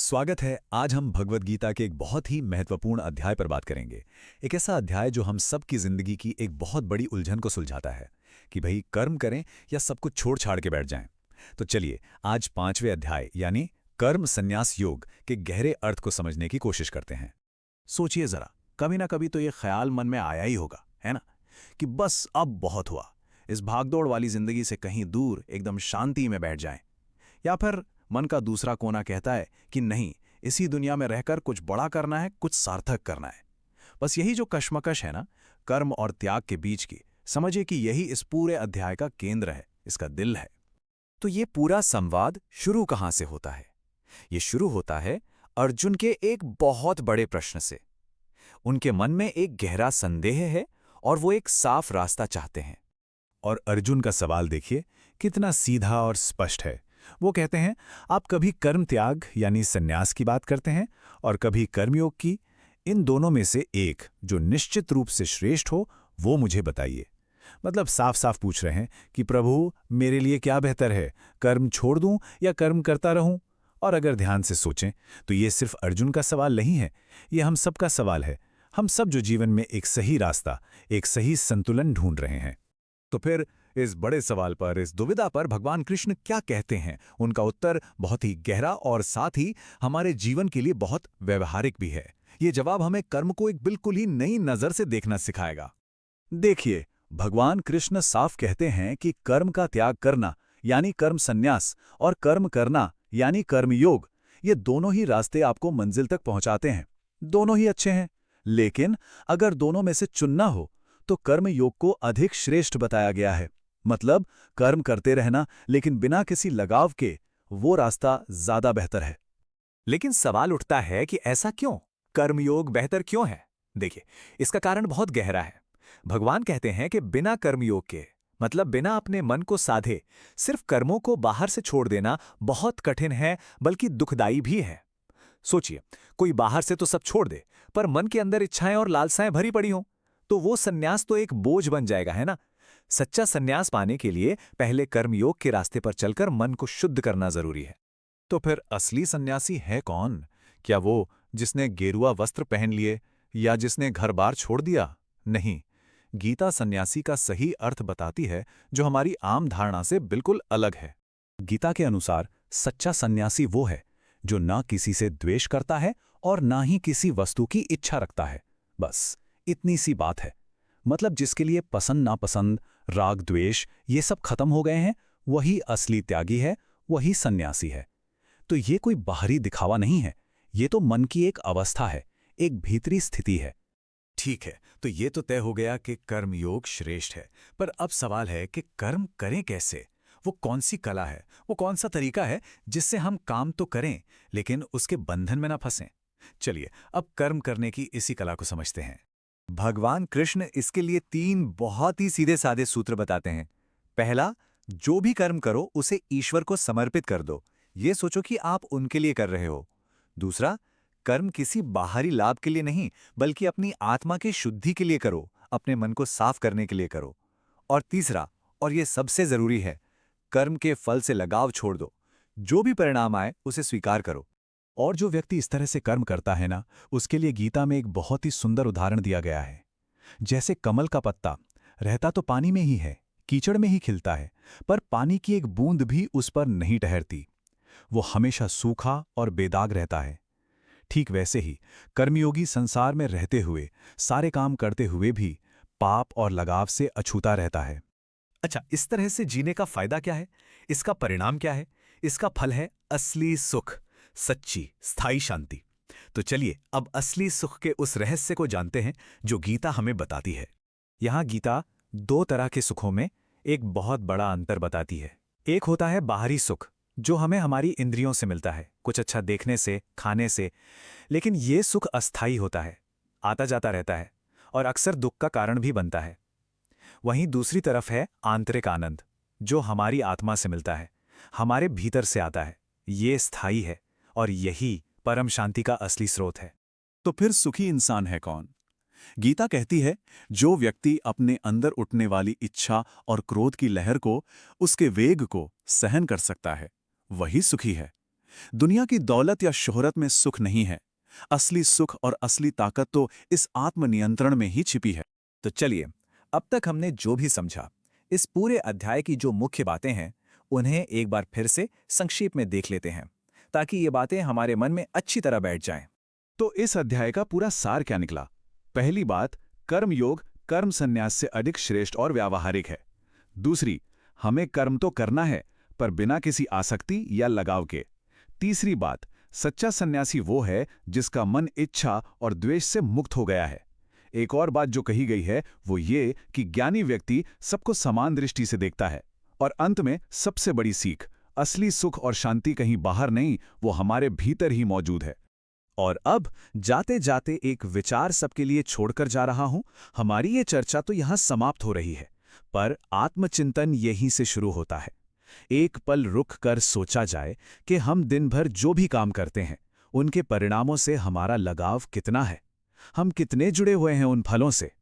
स्वागत है। आज हम भगवद गीता के एक बहुत ही महत्वपूर्ण अध्याय पर बात करेंगे। एक ऐसा अध्याय जो हम सब की जिंदगी की एक बहुत बड़ी उलझन को सुलझाता है कि भाई कर्म करें या सब कुछ छोड़ छाड़ के बैठ जाएं। तो चलिए आज 5वें अध्याय यानी कर्म संन्यास योग के गहरे अर्थ को समझने की कोशिश करते हैं। सोचिए जरा, कभी ना कभी तो ये ख्याल मन में आया ही होगा, है ना, कि बस अब बहुत हुआ, इस भागदौड़ वाली जिंदगी से कहीं दूर एकदम शांति में बैठ जाएं। या फिर मन का दूसरा कोना कहता है कि नहीं, इसी दुनिया में रहकर कुछ बड़ा करना है, कुछ सार्थक करना है। बस यही जो कश्मकश है ना, कर्म और त्याग के बीच की, समझिए कि यही इस पूरे अध्याय का केंद्र है, इसका दिल है। तो ये पूरा संवाद शुरू कहाँ से होता है? ये शुरू होता है अर्जुन के एक बहुत बड़े प्रश्न से। उनके मन में एक गहरा संदेह है और वो एक साफ रास्ता चाहते हैं। और अर्जुन का सवाल देखिए कितना सीधा और स्पष्ट है। वो कहते हैं, आप कभी कर्म त्याग यानी संन्यास की बात करते हैं और कभी कर्मयोग की। इन दोनों में से एक जो निश्चित रूप से श्रेष्ठ हो वो मुझे बताइए। मतलब साफ साफ पूछ रहे हैं कि प्रभु मेरे लिए क्या बेहतर है, कर्म छोड़ दूं या कर्म करता रहूं? और अगर ध्यान से सोचें तो ये सिर्फ अर्जुन का सवाल नहीं है, ये हम सबका सवाल है। हम सब जो जीवन में एक सही रास्ता, एक सही संतुलन ढूंढ रहे हैं। तो फिर इस बड़े सवाल पर, इस दुविधा पर भगवान कृष्ण क्या कहते हैं? उनका उत्तर बहुत ही गहरा और साथ ही हमारे जीवन के लिए बहुत व्यवहारिक भी है। ये जवाब हमें कर्म को एक बिल्कुल ही नई नजर से देखना सिखाएगा। देखिए, भगवान कृष्ण साफ कहते हैं कि कर्म का त्याग करना यानी कर्म संन्यास और कर्म करना यानी कर्मयोग, ये दोनों ही रास्ते आपको मंजिल तक पहुंचाते हैं। दोनों ही अच्छे हैं, लेकिन अगर दोनों में से चुनना हो तो कर्म योग को अधिक श्रेष्ठ बताया गया है। मतलब कर्म करते रहना लेकिन बिना किसी लगाव के, वो रास्ता ज्यादा बेहतर है। लेकिन सवाल उठता है कि ऐसा क्यों? कर्मयोग बेहतर क्यों है? देखिए, इसका कारण बहुत गहरा है। भगवान कहते हैं कि बिना कर्मयोग के, मतलब बिना अपने मन को साधे, सिर्फ कर्मों को बाहर से छोड़ देना बहुत कठिन है, बल्कि दुखदाई भी है। सोचिए, कोई बाहर से तो सब छोड़ दे, पर मन के अंदर इच्छाएं और लालसाएं भरी पड़ी हों, तो वो सन्यास तो एक बोझ बन जाएगा, है ना? सच्चा सन्यास पाने के लिए पहले कर्मयोग के रास्ते पर चलकर मन को शुद्ध करना जरूरी है। तो फिर असली सन्यासी है कौन? क्या वो जिसने गेरुआ वस्त्र पहन लिए या जिसने घर बार छोड़ दिया? नहीं, गीता सन्यासी का सही अर्थ बताती है, जो हमारी आम धारणा से बिल्कुल अलग है। गीता के अनुसार सच्चा सन्यासी वो है जो ना किसी से द्वेष करता है और ना ही किसी वस्तु की इच्छा रखता है। बस इतनी सी बात है। मतलब जिसके लिए पसंद नापसंद, राग द्वेष ये सब खत्म हो गए हैं, वही असली त्यागी है, वही सन्यासी है। तो ये कोई बाहरी दिखावा नहीं है, ये तो मन की एक अवस्था है, एक भीतरी स्थिति है। ठीक है, तो ये तो तय हो गया कि कर्मयोग श्रेष्ठ है, पर अब सवाल है कि कर्म करें कैसे? वो कौन सी कला है, वो कौन सा तरीका है जिससे हम काम तो करें लेकिन उसके बंधन में ना फंसें? चलिए अब कर्म करने की इसी कला को समझते हैं। भगवान कृष्ण इसके लिए 3 बहुत ही सीधे साधे सूत्र बताते हैं। पहला, जो भी कर्म करो उसे ईश्वर को समर्पित कर दो। ये सोचो कि आप उनके लिए कर रहे हो। दूसरा, कर्म किसी बाहरी लाभ के लिए नहीं, बल्कि अपनी आत्मा की शुद्धि के लिए करो, अपने मन को साफ करने के लिए करो। और तीसरा, और ये सबसे जरूरी है, कर्म के फल से लगाव छोड़ दो। जो भी परिणाम आए उसे स्वीकार करो। और जो व्यक्ति इस तरह से कर्म करता है ना, उसके लिए गीता में एक बहुत ही सुंदर उदाहरण दिया गया है। जैसे कमल का पत्ता रहता तो पानी में ही है, कीचड़ में ही खिलता है, पर पानी की एक बूंद भी उस पर नहीं ठहरती। वो हमेशा सूखा और बेदाग रहता है। ठीक वैसे ही कर्मयोगी संसार में रहते हुए, सारे काम करते हुए भी पाप और लगाव से अछूता रहता है। अच्छा, इस तरह से जीने का फायदा क्या है? इसका परिणाम क्या है? इसका फल है असली सुख, सच्ची स्थायी शांति। तो चलिए अब असली सुख के उस रहस्य को जानते हैं जो गीता हमें बताती है। यहाँ गीता 2 तरह के सुखों में एक बहुत बड़ा अंतर बताती है। एक होता है बाहरी सुख, जो हमें हमारी इंद्रियों से मिलता है, कुछ अच्छा देखने से, खाने से। लेकिन ये सुख अस्थायी होता है, आता जाता रहता है और अक्सर दुख का कारण भी बनता है। वहीं दूसरी तरफ है आंतरिक आनंद, जो हमारी आत्मा से मिलता है, हमारे भीतर से आता है। ये स्थायी है और यही परम शांति का असली स्रोत है। तो फिर सुखी इंसान है कौन? गीता कहती है, जो व्यक्ति अपने अंदर उठने वाली इच्छा और क्रोध की लहर को, उसके वेग को सहन कर सकता है, वही सुखी है। दुनिया की दौलत या शोहरत में सुख नहीं है। असली सुख और असली ताकत तो इस आत्मनियंत्रण में ही छिपी है। तो चलिए, अब तक हमने जो भी समझा, इस पूरे अध्याय की जो मुख्य बातें हैं, उन्हें एक बार फिर से संक्षेप में देख लेते हैं, ताकि ये बातें हमारे मन में अच्छी तरह बैठ जाएं। तो इस अध्याय का पूरा सार क्या निकला? पहली बात, कर्मयोग कर्म संन्यास से अधिक श्रेष्ठ और व्यावहारिक है। दूसरी, हमें कर्म तो करना है, पर बिना किसी आसक्ति या लगाव के। तीसरी बात, सच्चा सन्यासी वो है जिसका मन इच्छा और द्वेष से मुक्त हो गया है। एक और बात जो कही गई है वो ये कि ज्ञानी व्यक्ति सबको समान दृष्टि से देखता है। और अंत में सबसे बड़ी सीख, असली सुख और शांति कहीं बाहर नहीं, वो हमारे भीतर ही मौजूद है। और अब जाते जाते एक विचार सबके लिए छोड़कर जा रहा हूं। हमारी ये चर्चा तो यहां समाप्त हो रही है, पर आत्मचिंतन यहीं से शुरू होता है। एक पल रुक कर सोचा जाए कि हम दिन भर जो भी काम करते हैं, उनके परिणामों से हमारा लगाव कितना है, हम कितने जुड़े हुए हैं उन फलों से।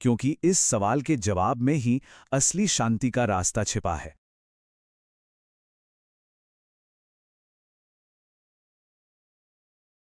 क्योंकि इस सवाल के जवाब में ही असली शांति का रास्ता छिपा है।